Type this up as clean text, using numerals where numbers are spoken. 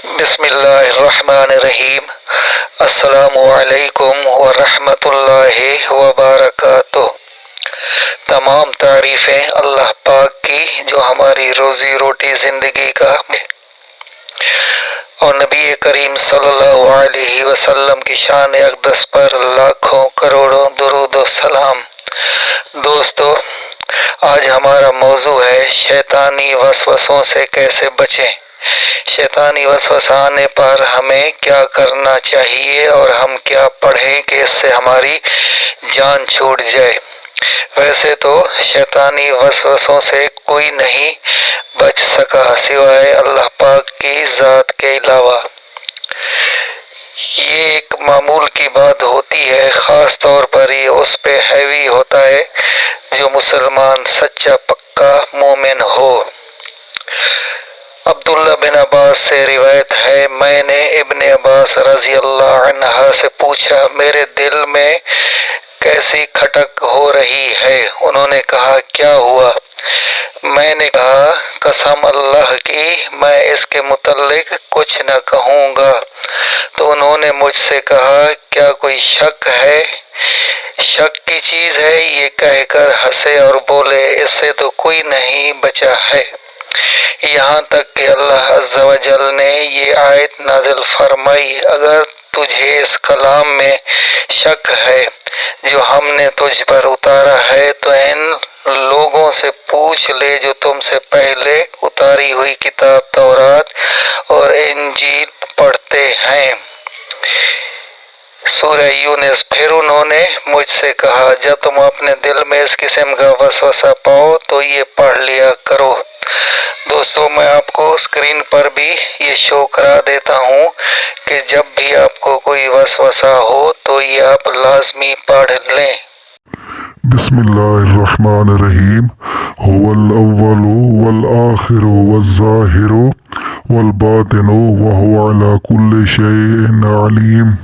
بسم اللہ الرحمن الرحیم۔ السلام علیکم ورحمۃ اللہ وبرکاتہ۔ تمام تعریفیں اللہ پاک کی جو ہماری روزی روٹی زندگی کا اور نبی کریم صلی اللہ علیہ وسلم کی شان اقدس پر لاکھوں کروڑوں درود و سلام۔ دوستو، آج ہمارا موضوع ہے شیطانی وسوسوں سے کیسے بچیں۔ شیطانی وسوسہ آنے پر ہمیں کیا کرنا چاہیے اور ہم کیا پڑھیں کہ اس سے ہماری جان چھوٹ جائے۔ ویسے تو شیطانی وسوسوں سے کوئی نہیں بچ سکا سوائے اللہ پاک کی ذات کے علاوہ۔ یہ ایک معمول کی بات ہوتی ہے، خاص طور پر یہ اس پہ حاوی ہوتا ہے جو مسلمان سچا پکا مومن ہو۔ عبداللہ بن عباس سے روایت ہے، میں نے ابن عباس رضی اللہ عنہ سے پوچھا میرے دل میں کیسی کھٹک ہو رہی ہے؟ انہوں نے کہا کیا ہوا؟ میں نے کہا قسم اللہ کی میں اس کے متعلق کچھ نہ کہوں گا۔ تو انہوں نے مجھ سے کہا کیا کوئی شک ہے؟ شک کی چیز ہے؟ یہ کہہ کر ہنسے اور بولے اس سے تو کوئی نہیں بچا ہے، یہاں تک کہ اللہ عز و جل نے یہ آیت نازل فرمائی، اگر تجھے اس کلام میں شک ہے جو ہم نے تجھ پر اتارا ہے تو ان لوگوں سے پوچھ لے جو تم سے پہلے اتاری ہوئی کتاب تورات اور انجیل پڑھتے ہیں۔ سورہ یونس۔ پھر انہوں نے مجھ سے کہا جب تم اپنے دل میں اس قسم کا وسوسہ پاؤ تو یہ پڑھ لیا کرو۔ دوستو، میں آپ کو اسکرین پر بھی یہ شو کرا دیتا ہوں کہ جب بھی آپ کو کوئی وسوسہ ہو تو یہ آپ لازمی پڑھ لیں۔ بسم اللہ الرحمن الرحیم۔ هو الاول والآخر والظاہر والباطن وهو على كل شيء علیم۔